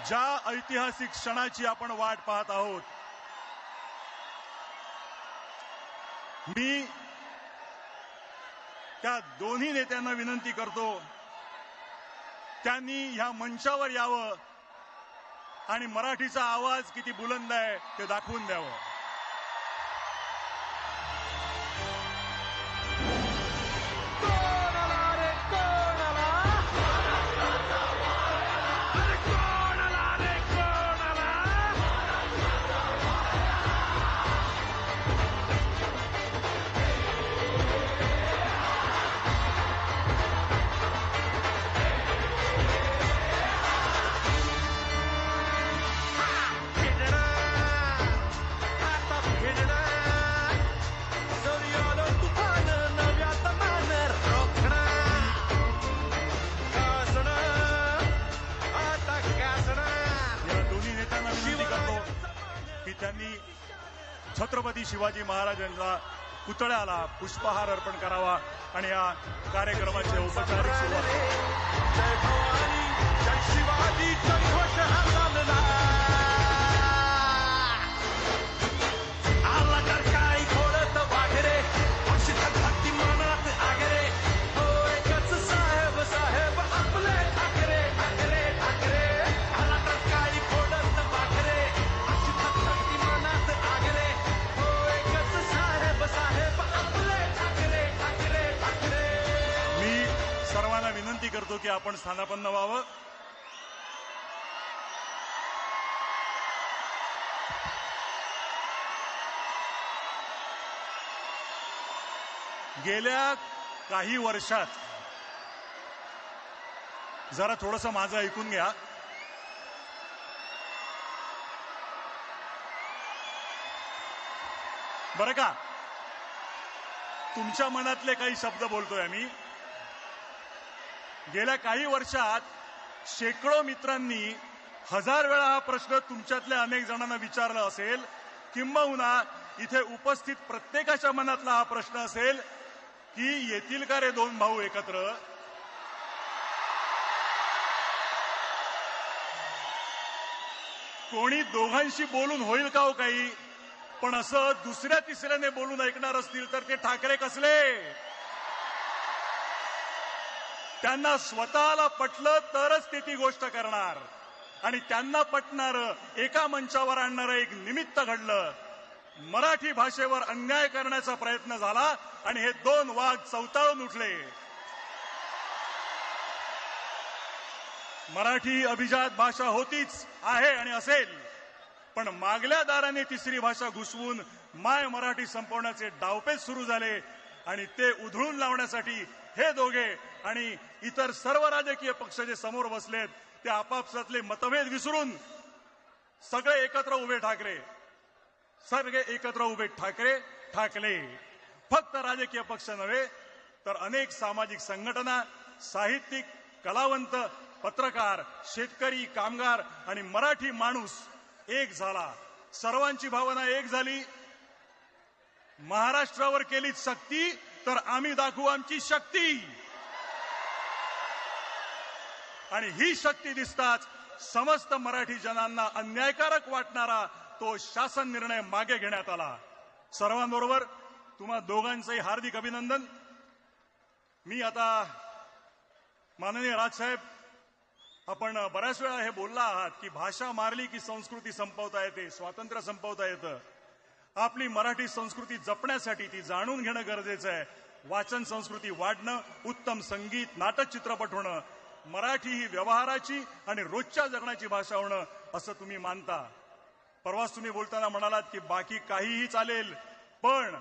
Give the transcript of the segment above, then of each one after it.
ज्या ऐतिहासिक क्षणाची आपण वाट पाहत आहोत, मी त्या दोन्ही नेत्यांना विनंती करतो, त्यांनी ह्या मंचावर यावं आणि मराठीचा आवाज किती बुलंद आहे ते दाखवून द्यावं. त्यांनी छत्रपती शिवाजी महाराजांच्या पुतळ्याला पुष्पहार अर्पण करावा आणि या कार्यक्रमाची औपचारिक सुरुवात. जय भवानी, जय शिवाजी, जय घोष हाताला आला तर काय घोडत वाघरे, अक्षित भक्ती मनात आगरे, हो एकच साहेब साहेब आपले ठाकरे ठाकरे ठाकरे. आला तर काय घोडत वाघरे, सर्वांना विनंती करतो की आपण स्थानापन्न व्हावं. गेल्या काही वर्षात जरा थोडंसं माझं ऐकून घ्या. बरं का, तुमच्या मनातले काही शब्द बोलतोय आम्ही. गेल्या काही वर्षात शेकडो मित्रांनी 1000 वेळा हा प्रश्न तुमच्यातल्या अनेक जणांना विचारला असेल, किंबहुना इथे उपस्थित प्रत्येकाच्या मनातला हा प्रश्न असेल की येतील का रे दोन भाऊ एकत्र. कोणी दोघांशी बोलून होईल का हो काही, पण असं दुसऱ्या तिसऱ्याने बोलून ऐकणार असतील तर ते ठाकरे कसले. त्यांना स्वतःला पटलं तरच ते ती गोष्ट करणार, आणि त्यांना पटणारं एका मंचावर आणणारं एक निमित्त घडलं. मराठी भाषेवर अन्याय करण्याचा प्रयत्न झाला आणि हे दोन वाघ चवताळून उठले. मराठी अभिजात भाषा होतीच, आहे आणि असेल, पण मागल्या दाराने तिसरी भाषा घुसवून माय मराठी संपवण्याचे डावपेच सुरू झाले आणि ते उधळून लावण्यासाठी हे दोघे आणि इतर सर्व राजकीय पक्ष जे समोर बसलेत ते आपापसातले मतभेद विसरून सगळे एकत्र उभे ठाकरे, सगळे एकत्र उभे ठाकरे ठाकले. फक्त राजकीय पक्ष नव्हे तर अनेक सामाजिक संघटना, साहित्यिक, कलावंत, पत्रकार, शेतकरी, कामगार आणि मराठी माणूस एक झाला. सर्वांची भावना एक झाली. महाराष्ट्रावर केली सक्ती तर आम्ही दाखवू आमची शक्ती. आणि ही शक्ती दिसताच समस्त मराठी जनांना अन्यायकारक वाटणारा तो शासन निर्णय मागे घेण्यात आला. सर्वांबरोबर तुम्हा दोघांचंही हार्दिक अभिनंदन. मी आता माननीय राजसाहेब, आपण बऱ्याच वेळा हे बोलला आहात की भाषा मारली की संस्कृती संपवता येते, स्वातंत्र्य संपवता येतं. आपली मराठी संस्कृती जपण्यासाठी ती जाणून घेणं गरजेचं आहे. वाचन संस्कृती वाढणं, उत्तम संगीत, नाटक, चित्रपट होणं, मराठी ही व्यवहाराची आणि रोजच्या जगण्याची भाषा होणं असं तुम्ही मानता. परवाच तुम्ही बोलताना म्हणालात की बाकी काहीही चालेल पण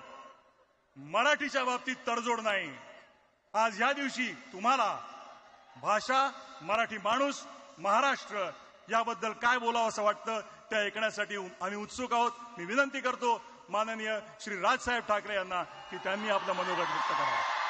मराठीच्या बाबतीत तडजोड नाही. आज ह्या दिवशी तुम्हाला भाषा, मराठी माणूस, महाराष्ट्र याबद्दल काय बोलावं असं वाटतं ते ऐकण्यासाठी आम्ही उत्सुक आहोत. मी विनंती करतो माननीय श्री राजसाहेब ठाकरे यांना की त्यांनी आपलं मनोगत व्यक्त करावं.